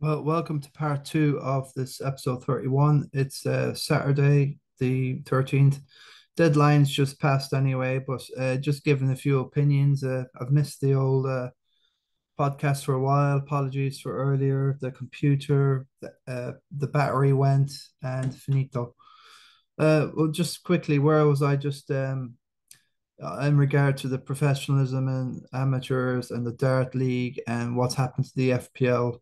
Well, welcome to part two of this episode 31. It's Saturday, the 13th. Deadline's just passed anyway, but just giving a few opinions. I've missed the old podcast for a while. Apologies for earlier. The computer, the battery went, and finito. Well, just quickly, where was I just in regard to the professionalism and amateurs and the Dart League and what's happened to the FPL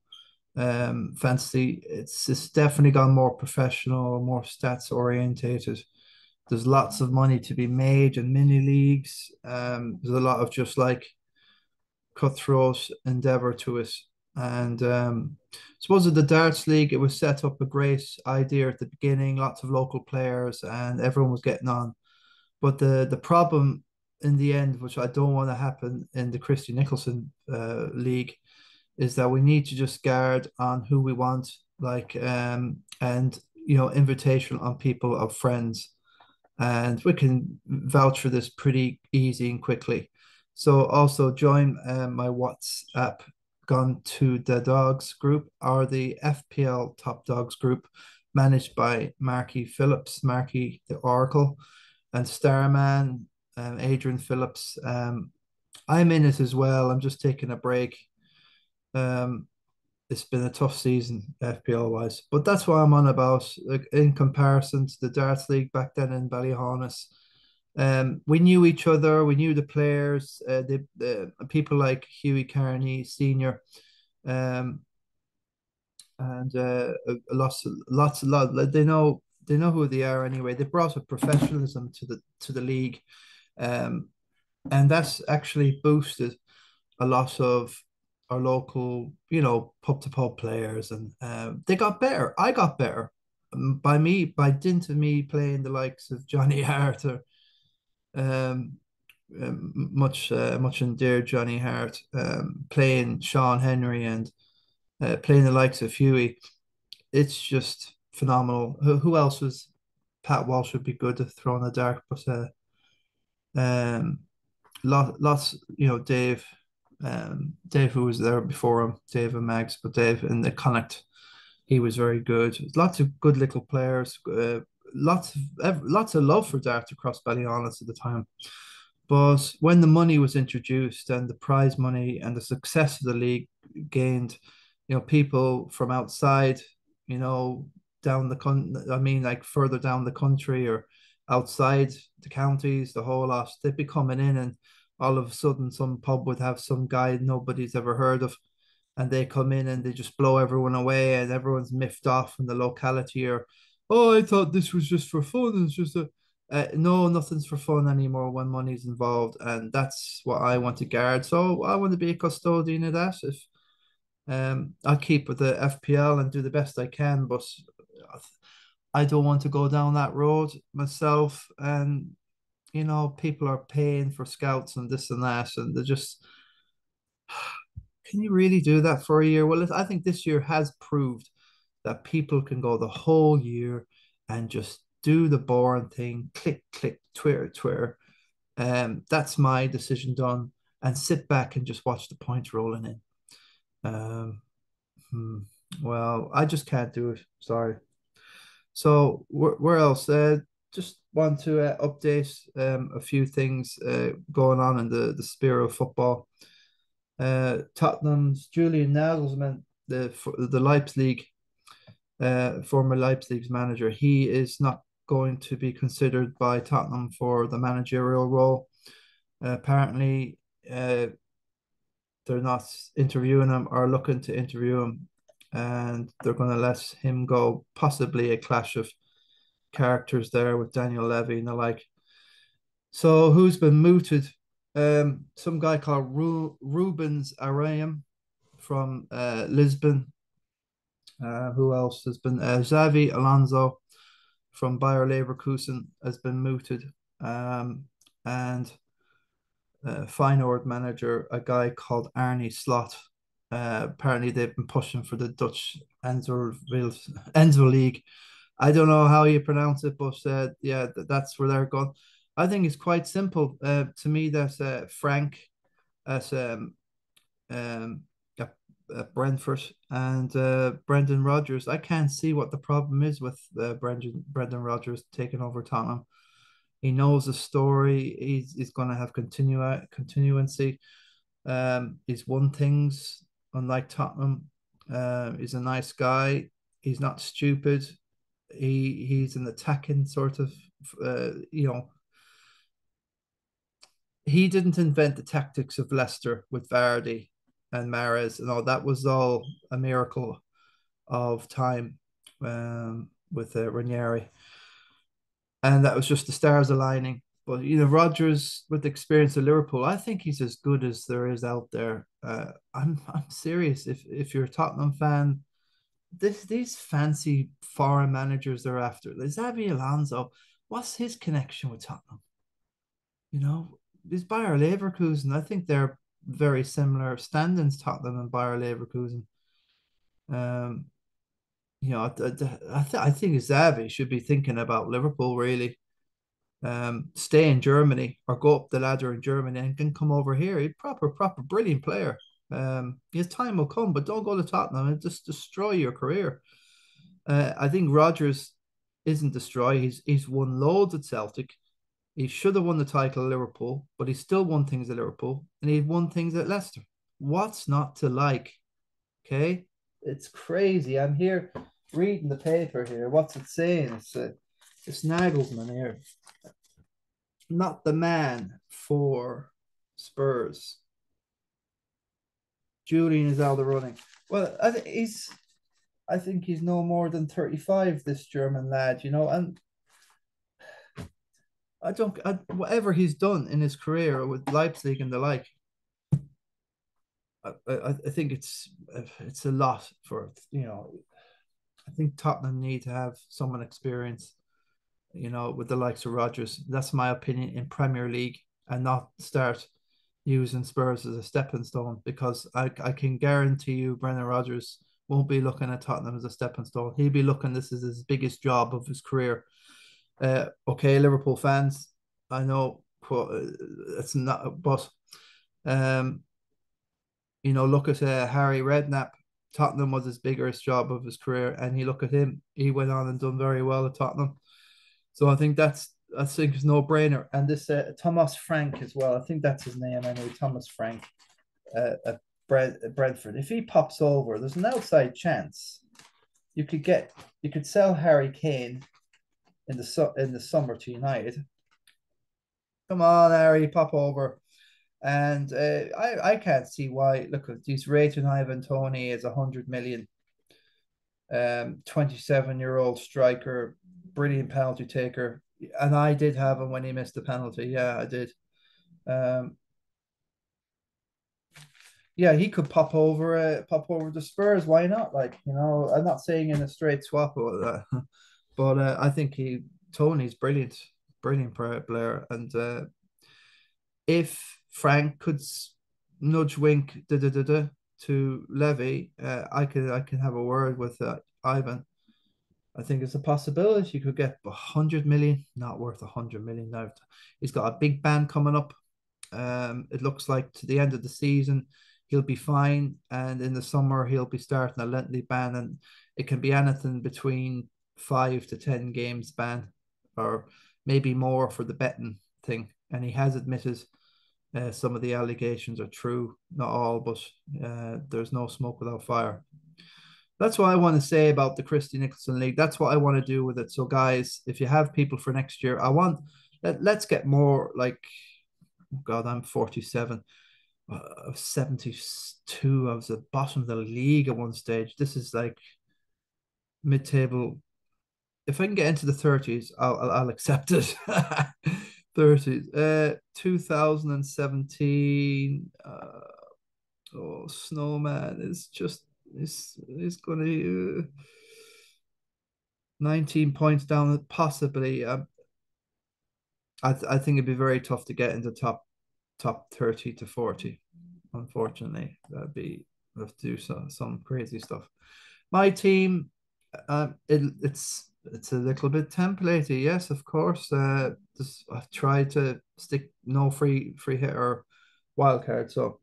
fantasy? It's definitely gone more professional, more stats orientated. There's lots of money to be made in mini leagues. There's a lot of just like cutthroat endeavor to it. And I suppose with the darts league, it was set up a great idea at the beginning, lots of local players, and everyone was getting on. But the problem in the end, which I don't want to happen in the Christy Nicholson league, is that we need to just guard on who we want, like and invitation on people of friends, and we can vouch for this pretty easy and quickly. So also join my WhatsApp Gone to the Dogs group or the FPL Top Dogs group managed by Marky Phillips, Marky the Oracle, and Starman, Adrian Phillips. I'm in it as well. I'm just taking a break. Um, it's been a tough season FPL wise, but that's what I'm on about. Like in comparison to the darts league back then in Ballyhaunis, we knew each other, we knew the players, the people like Hughie Carney Senior, um, and lots, a lot. Like, they know who they are anyway. They brought a professionalism to the league, um, and that's actually boosted a lot of our local, pub to pub players, and they got better. I got better by dint of me playing the likes of Johnny Hart or um, much endeared Johnny Hart, playing Sean Henry and playing the likes of Huey. It's just phenomenal. Who else was? Pat Walsh would be good to throw in the dark, but um, lots, Dave who was there before him, Dave and Mags, but Dave in the Connacht, he was very good. Lots of good little players, lots of love for dart across Ballyhaunis at the time. But when the money was introduced and the prize money and the success of the league gained, people from outside, you know, down I mean, like further down the country or outside the counties, the whole lot, they'd be coming in, and all of a sudden some pub would have some guy nobody's ever heard of, and they come in and they just blow everyone away, and everyone's miffed off in the locality, or oh, I thought this was just for fun. It's just a no, nothing's for fun anymore when money's involved, and that's what I want to guard. So I want to be a custodian of that. If I'll keep with the FPL and do the best I can, but I don't want to go down that road myself. And people are paying for scouts and this and that, and they're just, can you really do that for a year? Well, I think this year has proved that people can go the whole year and just do the boring thing, click, click, Twitter, Twitter. That's my decision done, and sit back and just watch the points rolling in. Um, hmm, well, I just can't do it. Sorry. So where else? Just want to update a few things going on in the sphere of football. Tottenham's Julian Nagelsmann, the Leipzig former Leipzig's manager, he is not going to be considered by Tottenham for the managerial role. Apparently, they're not interviewing him or looking to interview him, and they're going to let him go. Possibly a clash of characters there with Daniel Levy and the like. So who's been mooted? Some guy called Rubens Arayam from Lisbon. Who else has been? Xavi Alonso from Bayer Leverkusen has been mooted. And Feyenoord manager, a guy called Arnie Slot. Apparently, they've been pushing for the Dutch Enzo League. I don't know how you pronounce it, but yeah, that's where they're going. I think it's quite simple. To me, that's Frank as um, Brentford, and Brendan Rodgers. I can't see what the problem is with Brendan Rodgers taking over Tottenham. He knows the story. He's going to have continuancy. He's won things, unlike Tottenham. He's a nice guy. He's not stupid. He's an attacking sort of, you know, he didn't invent the tactics of Leicester with Vardy and Mahrez and all. That was all a miracle of time, with Ranieri, and that was just the stars aligning. But you know, Rodgers, with the experience of Liverpool, I think he's as good as there is out there. I'm serious. If you're a Tottenham fan, these fancy foreign managers they're after, like Xavi Alonso, what's his connection with Tottenham? You know, these Bayer Leverkusen, I think they're very similar standings, Tottenham and Bayer Leverkusen. Um, you know, I think Xavi should be thinking about Liverpool really. Stay in Germany or go up the ladder in Germany and can come over here. He's proper brilliant player. His time will come, but don't go to Tottenham and just destroy your career. I think Rodgers isn't destroy. He's won loads at Celtic. He should have won the title at Liverpool, but he still won things at Liverpool and he won things at Leicester. What's not to like? Okay, it's crazy. I'm here reading the paper here. What's it saying? It's Nagelsmann here, not the man for Spurs. Julian is out of the running. Well, I think he's no more than 35, this German lad, you know, and whatever he's done in his career with Leipzig and the like, I think it's a lot for, you know. I think Tottenham need to have someone experienced, you know, with the likes of Rodgers. That's my opinion in Premier League, and not start using Spurs as a stepping stone, because I can guarantee you Brendan Rodgers won't be looking at Tottenham as a stepping stone. He'll be looking, this is his biggest job of his career. Okay, Liverpool fans, I know it's not, but um, you know, look at Harry Redknapp. Tottenham was his biggest job of his career, and he look at him. He went on and done very well at Tottenham. So I think it's no brainer. And this Thomas Frank as well. I think that's his name anyway. Thomas Frank at Brentford. If he pops over, there's an outside chance you could sell Harry Kane in the summer to United. Come on, Harry, pop over. And I can't see why. Look, he's rating Ivan Toney as 100 million. 27-year-old striker, brilliant penalty taker. And I did have him when he missed the penalty. Yeah, I did. Um, yeah, he could pop over the Spurs. Why not? Like, you know, I'm not saying in a straight swap or that, but I think Tony's brilliant, brilliant player. And if Frank could nudge wink to Levy, I can have a word with Ivan. I think it's a possibility you could get 100 million. Not worth 100 million now. He's got a big ban coming up. It looks like to the end of the season he'll be fine, and in the summer he'll be starting a lengthy ban, and it can be anything between 5 to 10 games ban, or maybe more for the betting thing. And he has admitted some of the allegations are true, not all, but there's no smoke without fire. That's what I want to say about the Christy Nicholson League. That's what I want to do with it. So, guys, if you have people for next year, let's get more like, oh God, I'm 47. 72. I was at the bottom of the league at one stage. This is like mid-table. If I can get into the 30s, I'll accept it. 30s. 2017. Oh, Snowman is just is going to 19 points down, possibly. I think it'd be very tough to get into top 30 to 40. Unfortunately, that'd be have to do some crazy stuff. My team, it's a little bit templatey, yes, of course. I've tried to stick no free hit or wild card. So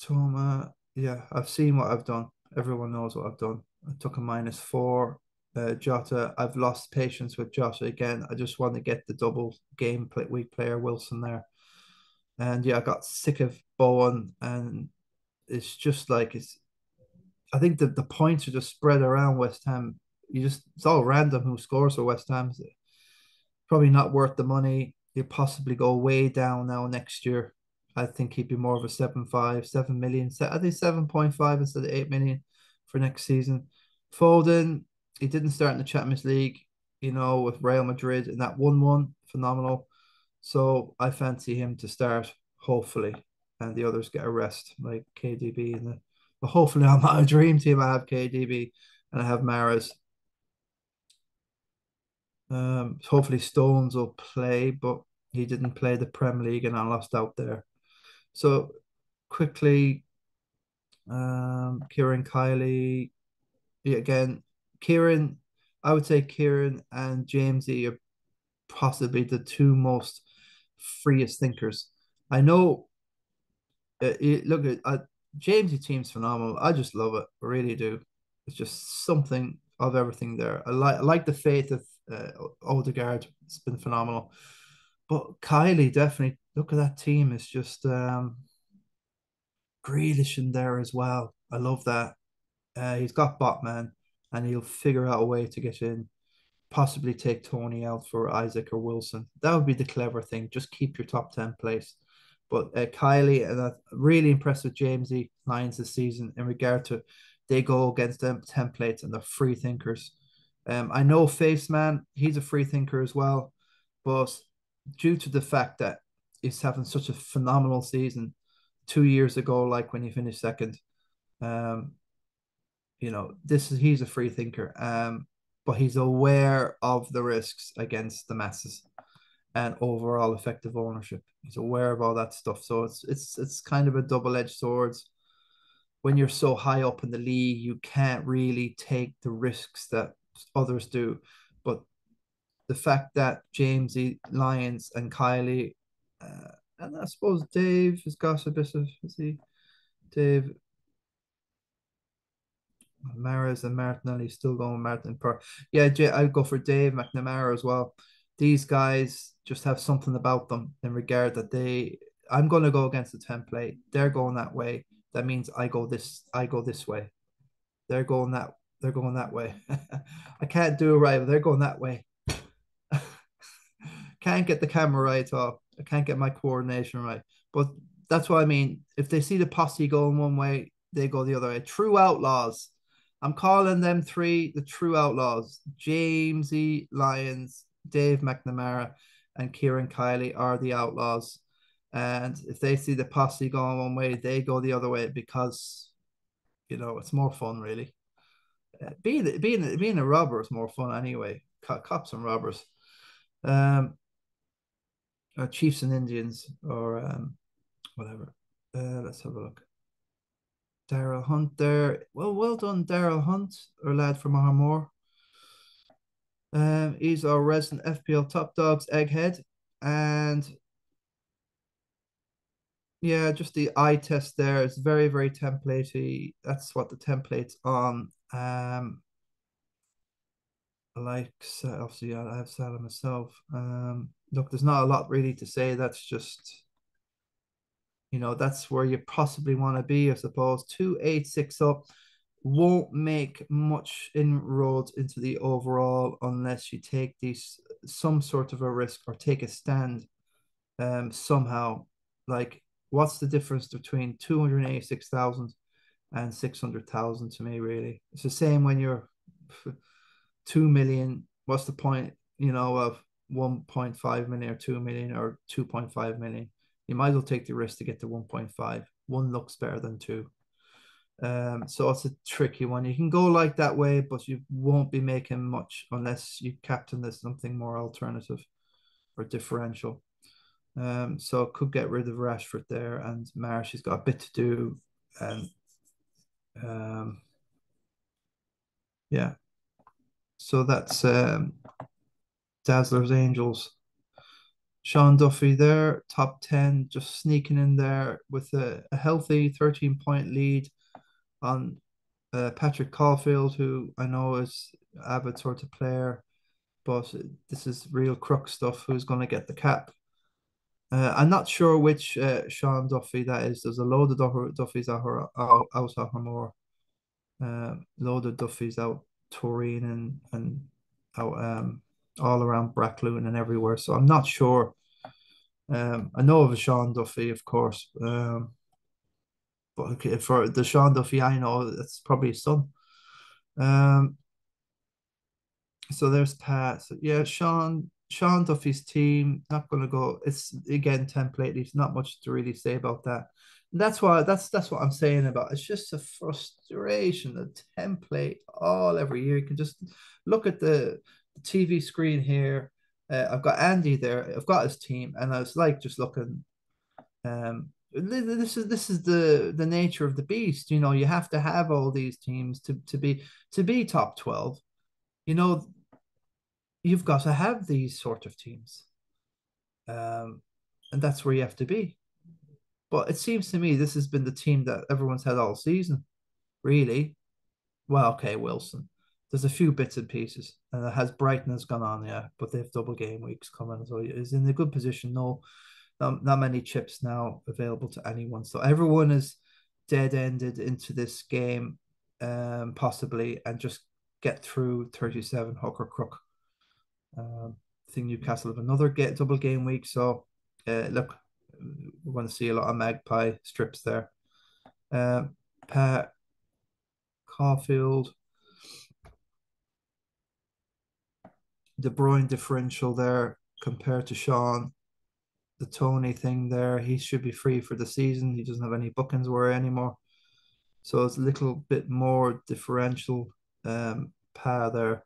Toma, yeah, I've seen what I've done. Everyone knows what I've done. I took a -4. Jota, I've lost patience with Jota again. I just want to get the double game play, week player Wilson there. And yeah, I got sick of Bowen, and it's just like it's. I think that the points are just spread around West Ham. It's all random who scores for West Ham. Probably not worth the money. He'll possibly go way down now next year. I think he'd be more of a 7.5, 7 million. I think 7.5 instead of 8 million for next season. Foden, he didn't start in the Champions League, with Real Madrid and that 1-1, phenomenal. So I fancy him to start, hopefully, and the others get a rest, like KDB but hopefully I'm not a dream team. I have KDB and I have Mahrez. Hopefully Stones will play, but he didn't play the Premier League and I lost out there. So quickly, Kieran Kiley, yeah, again, Kieran, I would say Kieran and Jamesy are possibly the two most freest thinkers. I know, look at Jamesy team's phenomenal. I just love it, I really do. It's just something of everything there. I like the faith of Odegaard. It's been phenomenal. But Kylie definitely look at that team. It's just Grealish in there as well. I love that. He's got Botman, and he'll figure out a way to get in. Possibly take Tony out for Isaac or Wilson. That would be the clever thing. Just keep your top 10 place. But Kylie, and I'm really impressed with Jamesy Lions this season in regard to they go against them templates and they're free thinkers. I know Face Man, he's a free thinker as well, but due to the fact that he's having such a phenomenal season 2 years ago, like when he finished second, um, he's a free thinker. But he's aware of the risks against the masses and overall effective ownership. He's aware of all that stuff. So it's kind of a double-edged sword. When you're so high up in the league, you can't really take the risks that others do. But the fact that Jamesy, Lyons, and Kylie, and I suppose Dave has got a bit of, is he? Dave, Maris and Martinelli still going Martin per. Yeah, I'd go for Dave McNamara as well. These guys just have something about them in regard that I'm gonna go against the template. They're going that way. That means I go this way. They're going that way. I can't do it right, but they're going that way. Can't get the camera right at all. I can't get my coordination right. But that's what I mean. If they see the posse going one way, they go the other way. True outlaws. I'm calling them three the true outlaws. Jamesy Lyons, Dave McNamara, and Kieran Kiley are the outlaws. And if they see the posse going one way, they go the other way because it's more fun, really. Being a robber is more fun anyway. Cops and robbers. Um, Chiefs and Indians or whatever. Let's have a look. Daryl Hunt there. Well done, Daryl Hunt, our lad from Armore. He's our resident FPL Top Dogs egghead. And yeah, just the eye test there is very, very templatey. That's what the template's on. Obviously I have Salah myself. Look, there's not a lot really to say. That's just that's where you possibly want to be, I suppose. 286 up won't make much inroads into the overall unless you take some sort of a risk or take a stand somehow. Like, what's the difference between 286,000 and 600,000 to me, really? It's the same when you're 2 million. What's the point, of 1.5 million or 2 million or 2.5 million? You might as well take the risk to get to 1.5. One looks better than two. So it's a tricky one. You can go like that way, but you won't be making much unless you captain this something more alternative or differential. So could get rid of Rashford there, and Marsh, he's got a bit to do. And yeah, so that's Dazzler's Angels. Sean Duffy there, top 10, just sneaking in there with a healthy 13-point lead on Patrick Caulfield, who I know is avid sort of player, but this is real crook stuff. Who's going to get the cap? I'm not sure which Sean Duffy that is. There's a load of Duffys out of more. Load of Duffys out touring and out all around Brackloon and everywhere. So I'm not sure. I know of a Sean Duffy, of course, but okay, for the Sean Duffy I know, it's probably his son. Um, so there's Pat. So yeah, Sean Duffy's team. Not going to go. It's again template. There's not much to really say about that. And that's what I'm saying about. It's just a frustration. The template all every year. You can just look at the TV screen here. I've got Andy there. I've got his team, and I was like just looking. This is the nature of the beast. You know, you have to have all these teams to be top 12. You know, you've got to have these sort of teams. Um, and that's where you have to be. But it seems to me this has been the team that everyone's had all season, really. Well, okay, Wilson. There's a few bits and pieces, and it has Brighton has gone on, yeah, but they have double game weeks coming, so he's in a good position. No, not many chips now available to anyone, so everyone is dead ended into this game, possibly, and just get through 37 hook or crook. I think Newcastle have another double game week. So, look, we're going to see a lot of magpie strips there. Pat Caulfield, De Bruyne differential there compared to Sean. The Tony thing there, he should be free for the season. He doesn't have any bookings worry anymore. So it's a little bit more differential. Pa there.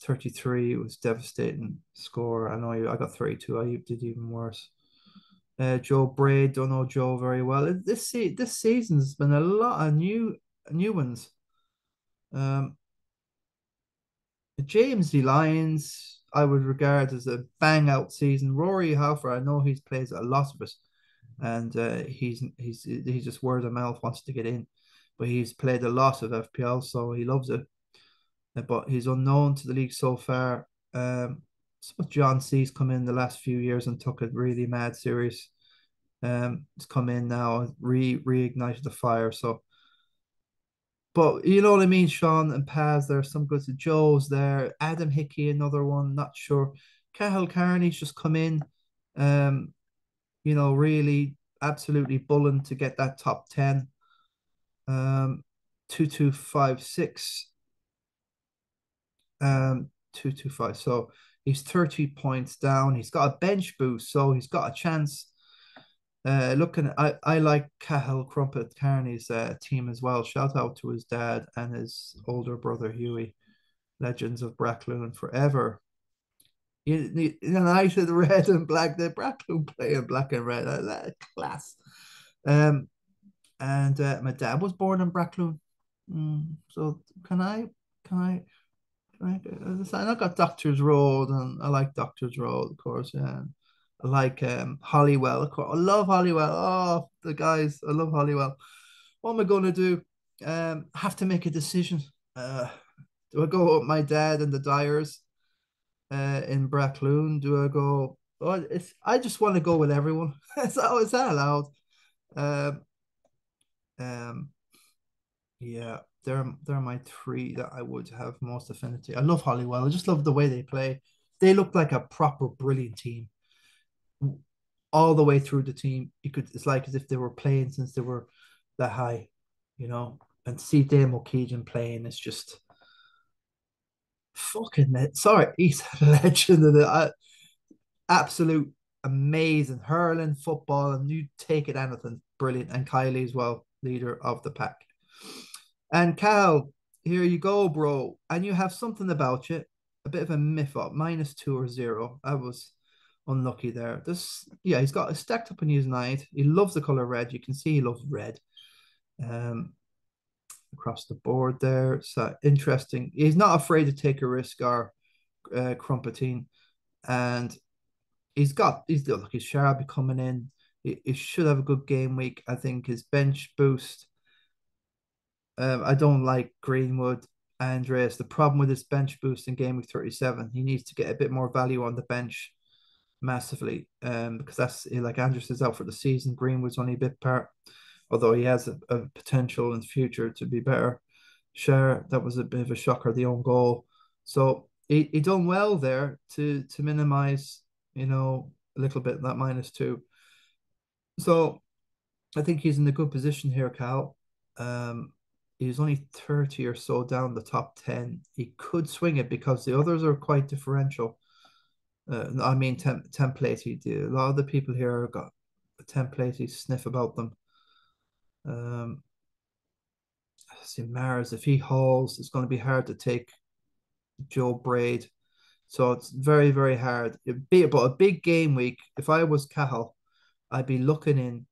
33 was devastating score. I know I got 32. I did even worse. Joe Braid, don't know Joe very well. This season's been a lot of new ones. Um, James D. Lyons, I would regard as a bang out season. Rory Halfer, I know he's plays a lot of it, and he's just word of mouth wants to get in, but he's played a lot of FPL, so he loves it. But he's unknown to the league so far. So John C's come in the last few years and took it really mad serious. It's come in now and reignited the fire. So, but you know what I mean, Sean and Paz. There's some good. Joe's there. Adam Hickey, another one. Not sure. Cahill Carney's just come in. Um, really absolutely bulling to get that top 10. 2256. 225. So he's 30 points down. He's got a bench boost, so he's got a chance. Looking, I like Cahill Crumpet Carney's team as well. Shout out to his dad and his older brother Huey, legends of Brackloon forever. United red and black. The Brackloon playing black and red. Class. Um, and my dad was born in Brackloon. So can I I got Doctor's Road, and I like Doctor's Road, of course. Yeah, I like Hollywell, of course. I love Hollywell. Oh, the guys, I love Hollywell. What am I going to do? I have to make a decision. Do I go with my dad and the Dyers in Brackloon? Do I go? Oh, I just want to go with everyone. Is that allowed? Um, um, Yeah, they're my three that I would have most affinity. I love Hollywell. I just love the way they play. They look like a proper brilliant team all the way through the team. It's like as if they were playing since they were that high, you know. And to see Dame O'Keegan playing is just sorry, he's a legend of the absolute amazing hurling football, and you take it anything brilliant. And Kylie as well, leader of the pack. And Cal, here you go, bro. And you have something about you, a bit of a myth up, -2 or zero. I was unlucky there. Yeah, he's got it stacked up in his night. He loves the color red. You can see he loves red. Um, Across the board there. So interesting. He's not afraid to take a risk or Crumpetine. And look, he's sharp coming in. He should have a good game week. I think his bench boost. I don't like Greenwood, Andreas. The problem with his bench boost in game week 37, he needs to get a bit more value on the bench massively. Because that's like Andreas is out for the season. Greenwood's only a bit part, although he has a potential in the future to be better. Sure, that was a bit of a shocker, the own goal. So he done well there to minimize, a little bit that -2. So I think he's in a good position here, Cal. Um, he's only 30 or so down the top 10. He could swing it because the others are quite differential. I mean, templatey. A lot of the people here have got a templatey sniff about them. See, Mars, if he hauls, it's going to be hard to take Joe Braid. So it's very, very hard. But a big game week, if I was Cahill, I'd be looking in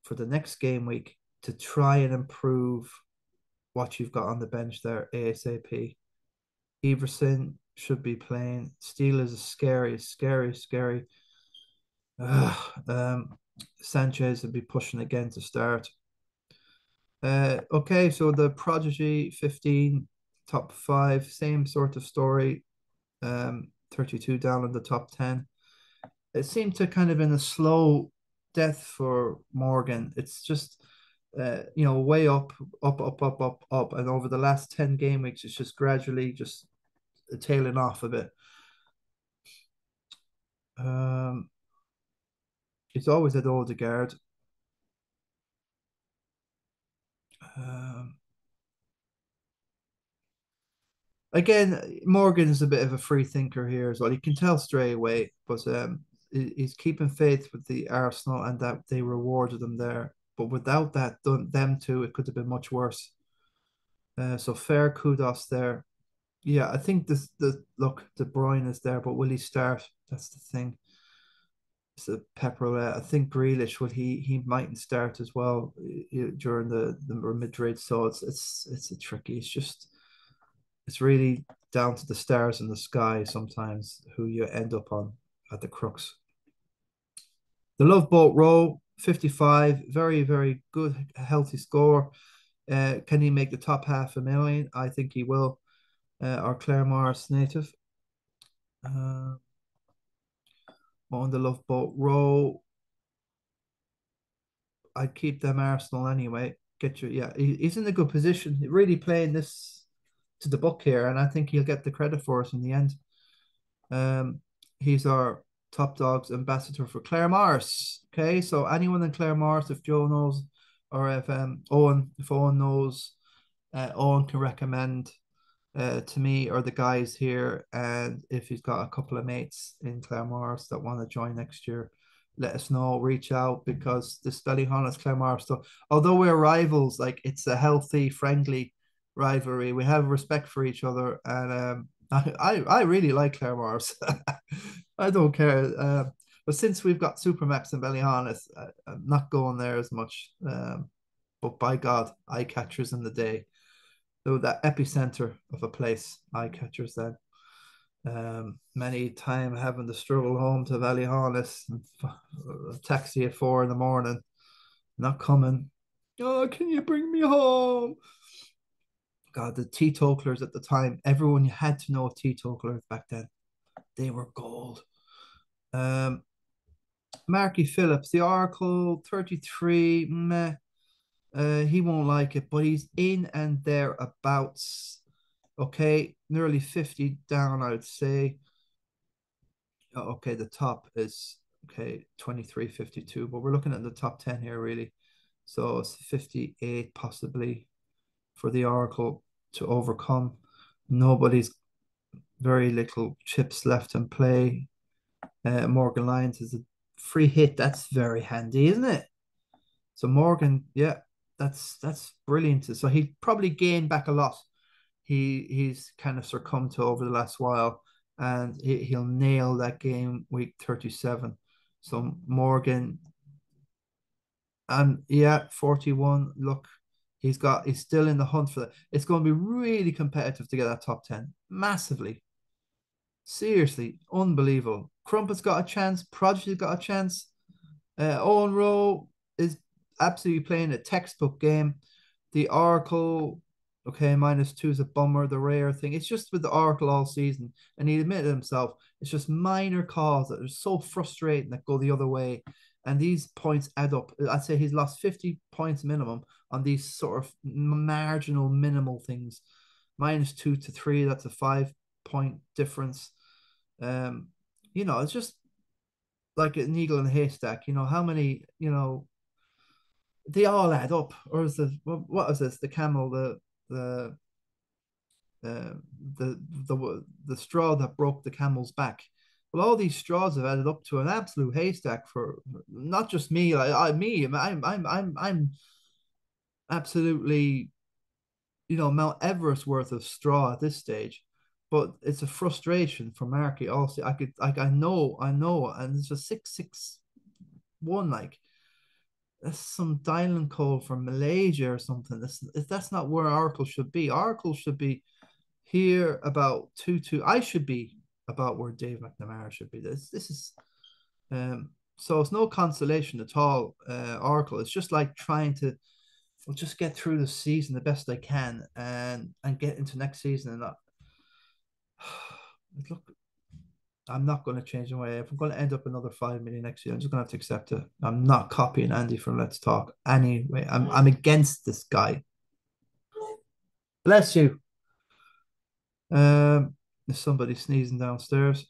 for the next game week to try and improve what you've got on the bench there ASAP. Everson should be playing. Steelers is scary, scary, scary. Sanchez would be pushing again to start. Okay, so the Prodigy 15, top 5, same sort of story. 32 down in the top 10. It seemed to kind of been a slow death for Morgan. It's just way up, up, up, up, up, up, and over the last 10 game weeks, it's just gradually just tailing off a bit. It's always at Odegaard. Again, Morgan is a bit of a free thinker here as well. You can tell straight away, but he's keeping faith with the Arsenal and that they rewarded him there. But without that, them two, it could have been much worse. So fair kudos there. Yeah, I think the look, De Bruyne is there, but will he start? That's the thing. It's a pepper. I think Grealish will he mightn't start as well during the Madrid. So it's a tricky. It's really down to the stars in the sky sometimes who you end up on at the crux. The Love Boat Row 55, very very good, healthy score. Can he make the top 500,000? I think he will. Our Claire Morris native. On the Love Boat Row, I'd keep them Arsenal anyway. He's in a good position. Really playing this to the book here, and I think he'll get the credit for it in the end. He's our top dogs ambassador for Claire Morris. Okay, so anyone in Claire Morris, if Joe knows, or if Owen knows, Owen can recommend to me or the guys here. And if he's got a couple of mates in Claremorris that want to join next year, let us know, reach out, because this Ballyhaunis Claremorris stuff, although we're rivals, like it's a healthy, friendly rivalry. We have respect for each other, and I really like Claremorris. I don't care. But since we've got Supermax and Ballyhaunis, I'm not going there as much. But by God, eye catchers in the day. So that epicenter of a place, eye catchers then. Many time having to struggle home to Ballyhaunis, taxi at 4 in the morning, not coming. Oh, can you bring me home? God, the teetotalers at the time, everyone had to know teetotalers back then. They were gold. Marky Phillips, the Oracle 33, meh. He won't like it, but he's in and thereabouts. Okay, nearly 50 down, I would say. Okay, the top is 23.52, but we're looking at the top 10 here, really. So it's 58 possibly for the Oracle to overcome. Nobody's very little chips left in play. Morgan Lyons is a free hit. That's very handy, isn't it? So Morgan, yeah, that's brilliant. So he probably gained back a lot. He's kind of succumbed to over the last while, and he'll nail that game week 37. So Morgan, and yeah, 41. Look, he's still in the hunt for that. It's going to be really competitive to get that top 10. Massively. Seriously, unbelievable. Crumpet's got a chance. Prodigy's got a chance. Owen Rowe is absolutely playing a textbook game. The Oracle, okay, -2 is a bummer, the rare thing. It's just with the Oracle all season, and he admitted himself, it's just minor calls that are so frustrating that go the other way. And these points add up. I'd say he's lost 50 points minimum on these sort of marginal, minimal things. -2 to 3, that's a 5 point difference. Um, it's just like an eagle in a haystack. How many, they all add up. Or is what is this? The camel, the uh, the straw that broke the camel's back. Well, all these straws have added up to an absolute haystack for not just me. I'm absolutely, Mount Everest worth of straw at this stage. But it's a frustration for Marky also. I know, and it's a 6-6-1, like that's some dialing code from Malaysia or something. That's not where Oracle should be. Oracle should be here about 2-2. I should be about where Dave McNamara should be. This is so it's no consolation at all, Oracle. It's just like trying to just get through the season the best I can and get into next season and not look. I'm not going to change my way. If I'm going to end up another 5 million next year, I'm just going to have to accept it. I'm not copying Andy from Let's Talk anyway. I'm against this guy. Bless you. There's somebody sneezing downstairs.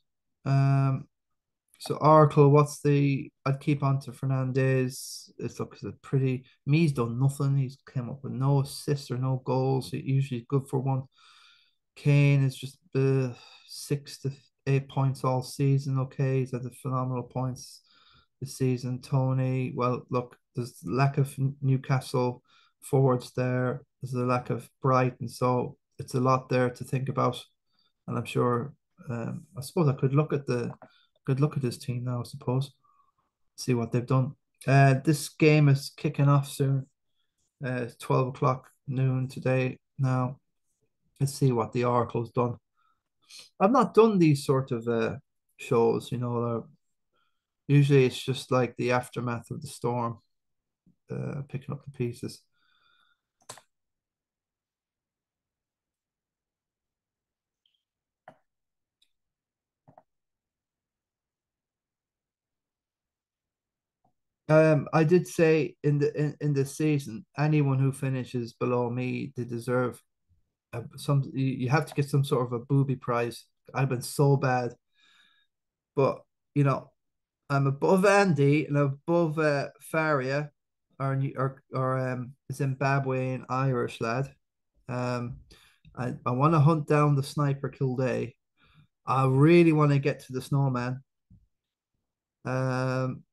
So Oracle, I'd keep on to Fernandez. It's looks pretty. Me's done nothing. He's came up with no assists or no goals. He usually good for one. Kane is just 6 to 8 points all season. Okay, he's had the phenomenal points this season. Tony, well, look, there's lack of Newcastle forwards there. There's a lack of Brighton, so it's a lot there to think about. And I'm sure, I suppose I could look at this team now. I suppose see what they've done. This game is kicking off soon. It's 12 o'clock noon today. Now let's see what the Oracle's done. I've not done these sort of shows. Usually it's just like the aftermath of the storm, picking up the pieces. I did say in this season, anyone who finishes below me, they deserve some. You have to get some sort of a booby prize. I've been so bad, but you know I'm above Andy and above Faria, or Zimbabwean Irish lad. Um, I want to hunt down the sniper Kildare. I really want to get to the snowman. Um,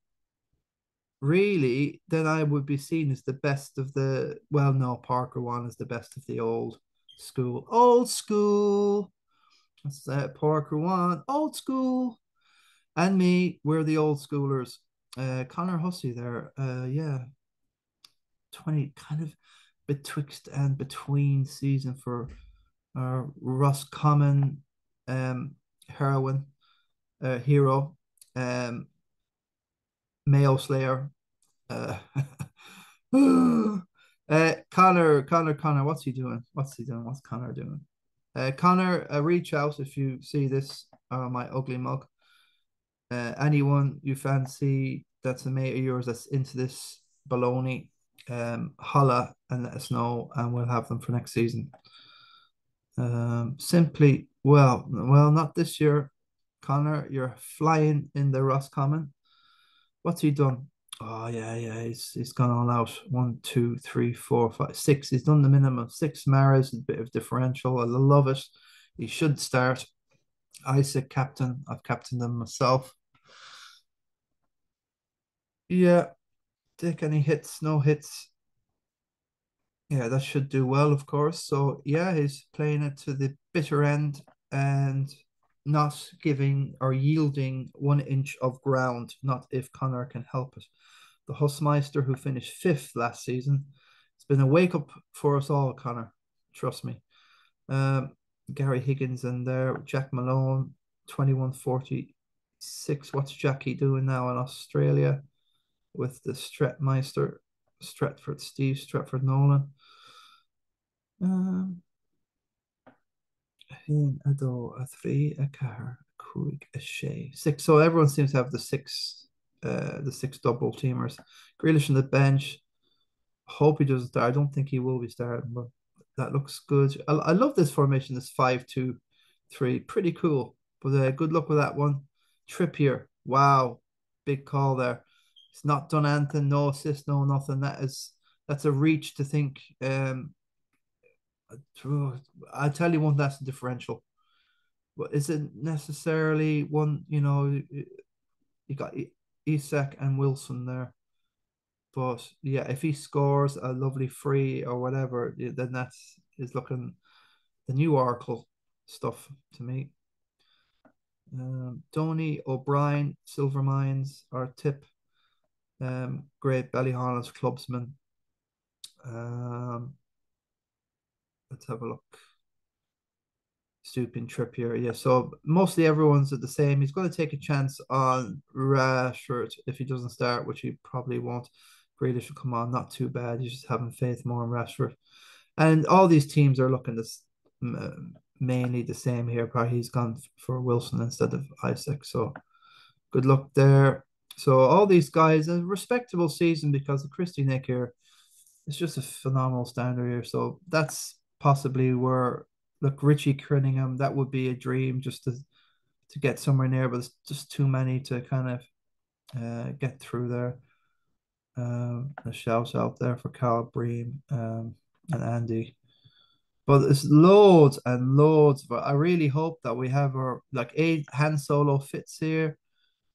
really, then I would be seen as the best of the. Well, no, Parker one is the best of the old school. Old school. That's Parker one. Old school. And me, we're the old schoolers. Connor Hussey there. Yeah, 20 kind of betwixt and between season for Ross Common, heroine, hero, um, Mayo Slayer. Uh, Connor, what's he doing? What's he doing? What's Connor doing? Connor, reach out if you see this, my ugly mug. Anyone you fancy that's a mate of yours that's into this baloney, holla and let us know, and we'll have them for next season. Simply, well, not this year, Connor. You're flying in the Roscommon. What's he done? Oh yeah, he's gone all out. One, two, three, four, five, six. He's done the minimum. Six Maras, a bit of differential. I love it. He should start. Isaac captain. I've captained them myself. Yeah, take any hits, no hits. Yeah, that should do well, of course. So yeah, he's playing it to the bitter end and not giving or yielding 1 inch of ground, not if Connor can help it. The Husmeister, who finished fifth last season, it's been a wake up for us all, Connor. Trust me. Um, Gary Higgins in there, Jack Malone, 2140. 6. What's Jackie doing now in Australia with the Stretmeister, Stretford, Steve Stretford Nolan? Um, a 3, a car, a Coig, a Shay. 6. So everyone seems to have the six double teamers. Grealish on the bench. Hope he doesn't start. I don't think he will be starting, but that looks good. I love this formation, this 5-2-3. Pretty cool. But good luck with that one. Trippier. Wow. Big call there. It's not done anything, no assist, no nothing. That's a reach to think. I tell you one, that's the differential. But is it necessarily one, you got Isak and Wilson there. But yeah, if he scores a lovely free or whatever, then that's is looking the new Oracle stuff to me. Donny O'Brien, Silver Mines, our tip. Great Ballyhaunis clubsman. Let's have a look. Stooping Trippier, yeah. So mostly everyone's at the same. He's going to take a chance on Rashford if he doesn't start, which he probably won't. Grealish will come on, not too bad. He's just having faith more in Rashford. And all these teams are looking this mainly the same here. Probably he's gone for Wilson instead of Isaac. So good luck there. So all these guys, a respectable season because of Christy Nic here. It's just a phenomenal standard here. So that's possibly where look Richie Cunningham. That would be a dream just to get somewhere near, but it's just too many to kind of get through there. A shout out there for Carl Bream and Andy. But there's loads and loads. But I really hope that we have our like eight Han Solo fits here.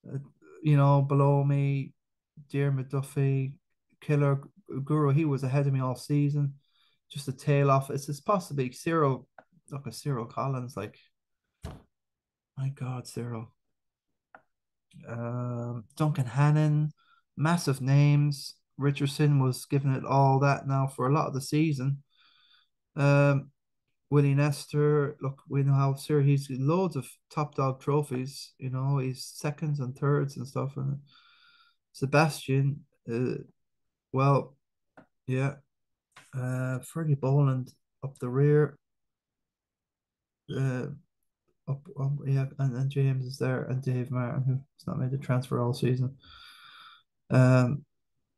Uh, below me, Dear McDuffie, Killer Guru. He was ahead of me all season. Just a tail off. It's possibly Cyril. Look at Cyril Collins. Like, my God, Cyril. Duncan Hannon. Massive names. Richardson was giving it all that now for a lot of the season. Willie Nestor, look, we know how Sir he's loads of top dog trophies. He's seconds and thirds and stuff. And Sebastian, well, yeah, Fergie Boland up the rear, uh, up, yeah, and James is there, and Dave Martin, who's not made the transfer all season. Um,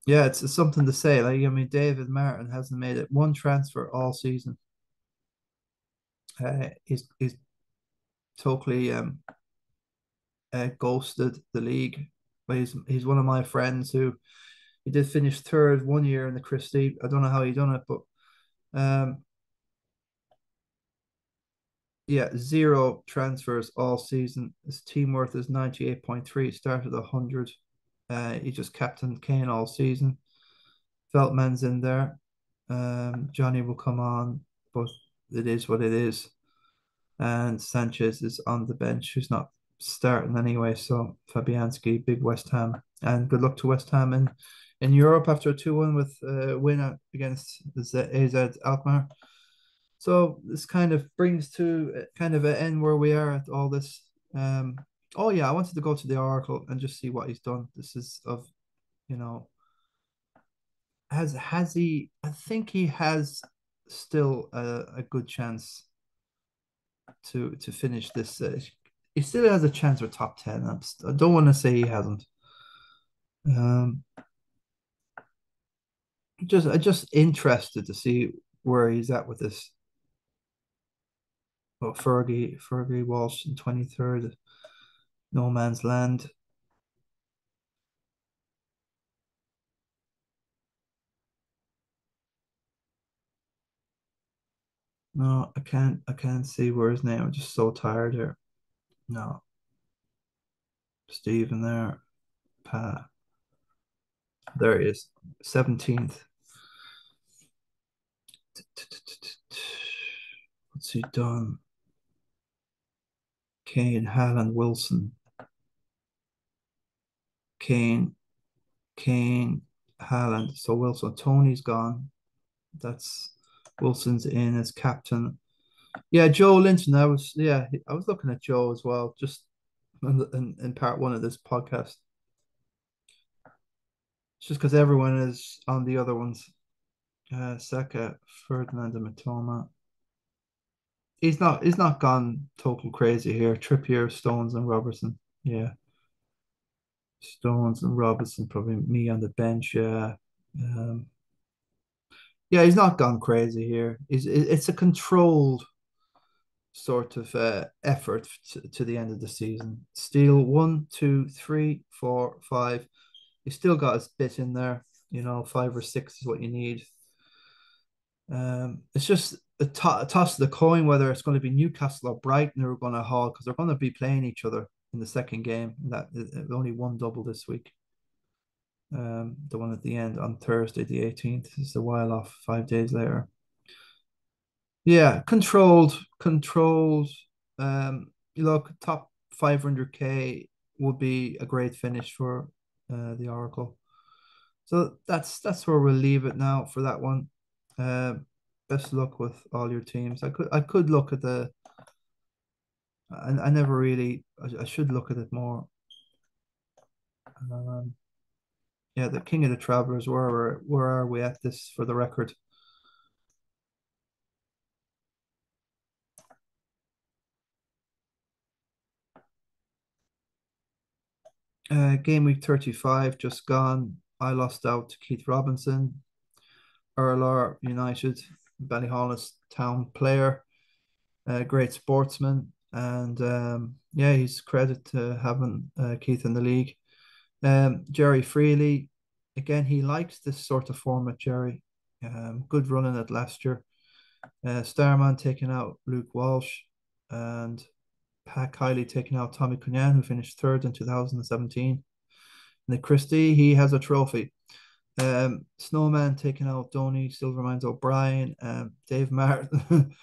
yeah, it's something to say. Like, I mean, David Martin hasn't made it one transfer all season. He's totally ghosted the league. But he's one of my friends who he did finish third one year in the Christie. I don't know how he done it, but yeah, 0 transfers all season. His team worth is 98.3. Started 100. He just captained Kane all season. Veltman's in there. Johnny will come on, but it is what it is. And Sanchez is on the bench, who's not starting anyway. So Fabianski, big West Ham, and good luck to West Ham in Europe after a 2-1 with win against AZ Alkmaar. So this kind of brings to kind of an end where we are at all this. Oh yeah, I wanted to go to the Oracle and just see what he's done. This is of, you know, has he? I think he has still a good chance to finish this. He still has a chance for top 10. I don't want to say he hasn't. Um, just interested to see where he's at with this. Oh, Fergie Walsh in 23rd, no man's land. No, I can't see where his name. I'm just so tired here. No, Stephen there. Pa. There he is. 17th. What's he done? Kane, Haaland, Wilson. Kane, Kane, Haaland. So Wilson, Tony's gone. That's Wilson's in as captain. Yeah, Joe Linton. I was looking at Joe as well. Just in part one of this podcast. It's just because everyone is on the other ones. Saka, Ferdinand, and Matoma. He's not gone total crazy here. Trippier, Stones, and Robertson. Yeah, Stones and Robertson, probably me on the bench. Yeah, um, yeah, he's not gone crazy here. It's a controlled sort of effort to the end of the season. Steal one, two, three, four, five. He's still got his bit in there. Five or six is what you need. It's just a toss of the coin whether it's going to be Newcastle or Brighton who are going to haul because they're going to be playing each other in the second game. That only one double this week. The one at the end on Thursday, the 18th, is a while off. 5 days later. Yeah, controlled. Look, top 500K would be a great finish for the Oracle. So that's where we'll leave it now for that one. Uh, Best luck with all your teams. I could look at the. I never really. I should look at it more. Um, yeah, the King of the Travelers. Where are we at this for the record? Game week 35 just gone. I lost out to Keith Robinson, Urlar United, Ballyhaunis Town player, great sportsman, and yeah, he's credit to having Keith in the league. Jerry Freely, again, he likes this sort of format, Jerry. Good running it last year. Starman taking out Luke Walsh, and Pat Kiley taking out Tommy Cunyan, who finished third in 2017. Nick Christie, he has a trophy. Snowman taking out Donny, Silvermines O'Brien, Dave Martin,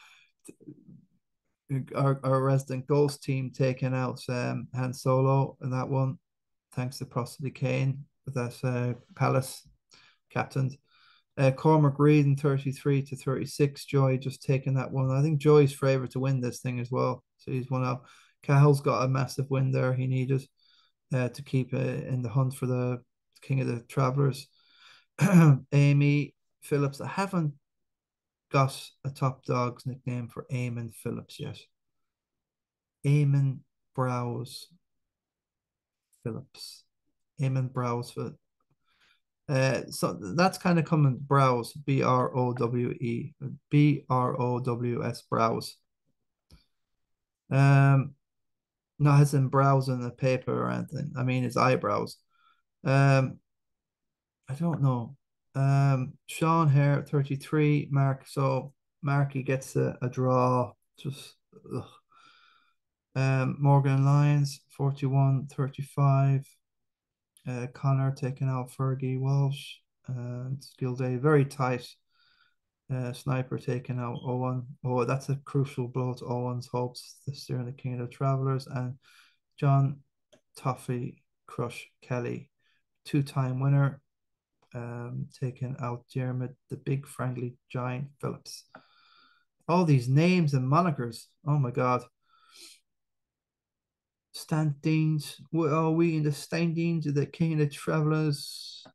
our resident Ghost team taking out Han Solo in that one, thanks to possibly Kane, that's Palace captained. Cormac Reed in 33 to 36. Joy just taking that one. I think Joy's favourite to win this thing as well. So he's one out. Cahill's got a massive win there he needed to keep in the hunt for the King of the Travellers. Amy Phillips. I haven't got a top dogs nickname for Eamon Phillips yet. Eamon Browse Phillips. Eamon Browse Phillips. So that's kind of coming Browse, Brows Browse. Not as in browsing the paper or anything. I mean his eyebrows. Um, I don't know. Sean Hare 33, Mark. So Marky gets a draw. Just ugh. Morgan Lyons 41-35. Connor taking out Fergie Walsh and Skill Day very tight. Sniper taking out Owen. Oh, that's a crucial blow to Owen's hopes this year in the King of the Travellers. And John Toffee Crush Kelly, two-time winner, taking out Jeremy the Big Friendly Giant Phillips. All these names and monikers. Oh my God. Standings. Are we in the standings of the King of the Travellers?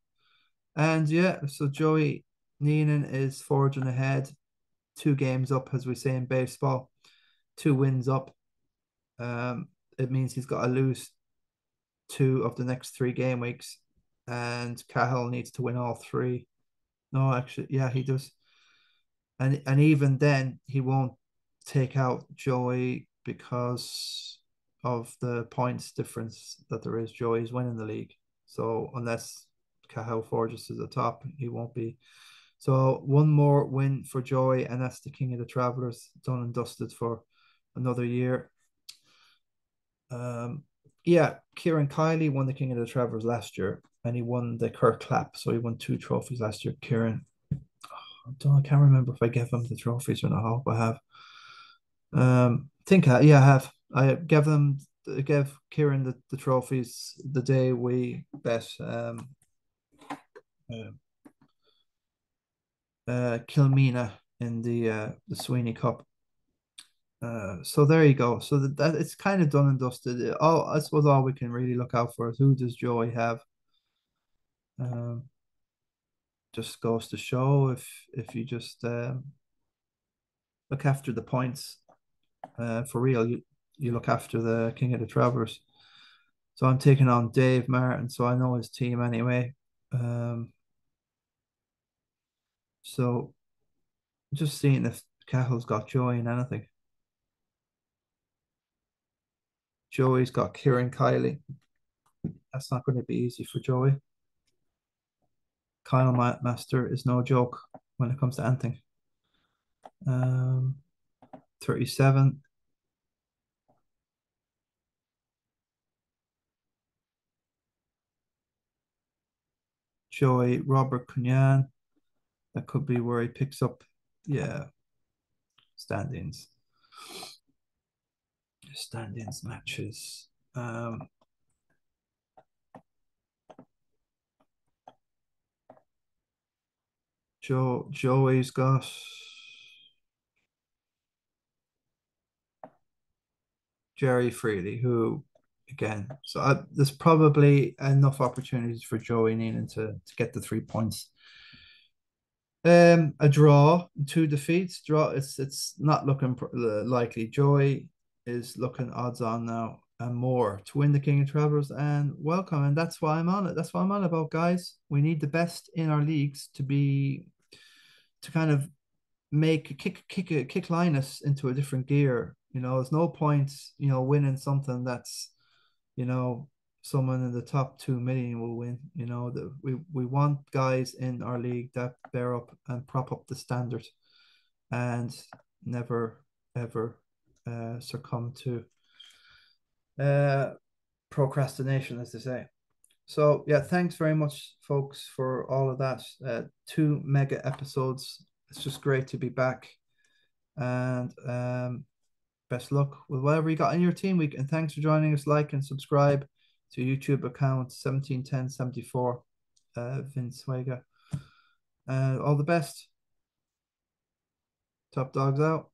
And yeah, so Joey Neenan is forging ahead, 2 games up, as we say in baseball, 2 wins up. It means he's got to lose 2 of the next 3 game weeks, and Cahill needs to win all 3. No, actually, yeah, he does. And even then, he won't take out Joey because of the points difference that there is. Joey's winning the league, so unless Cahill forges to the top, he won't be. So one more win for Joey, and that's the King of the Travellers, done and dusted for another year. Yeah, Kieran Kiley won the King of the Travellers last year, and he won the Kirk Clap, so he won 2 trophies last year. Kieran, I can't remember if I gave him the trophies or not. I hope I have. Yeah, I have. I gave Kieran the trophies the day we bet uh, Kilmina in the Sweeney Cup. So there you go. So that it's kind of done and dusted. All I suppose all we can really look out for is who does Joey have. Um, just goes to show if you just look after the points for real, you look after the King of the Travelers. So I'm taking on Dave Martin, so I know his team anyway. Um, so just seeing if Cahill's got Joey in anything. Joey's got Kieran Kiley. That's not going to be easy for Joey. Kyle Master is no joke when it comes to anything. 37. Joey Robert Cunyan. That could be where he picks up, yeah, standings. Standings matches. Joey's got Jerry Freely, who again, so there's probably enough opportunities for Joey needing to get the 3 points. A draw, two defeats. Draw. It's not looking likely. Joey is looking odds on now and more to win the King of Travelers and welcome. And that's why I'm on it. That's what I'm on about, guys. We need the best in our leagues to kind of make kick Linus into a different gear. There's no point, winning something that's, you know, someone in the top 2 million will win. We want guys in our league that bear up and prop up the standard and never ever succumb to uh, procrastination, as they say. So yeah, thanks very much, folks, for all of that. 2 mega episodes. It's just great to be back, and best luck with whatever you got in your team week. And thanks for joining us. Like and subscribe to YouTube account 171074, Vince Wega. All the best. Top dogs out.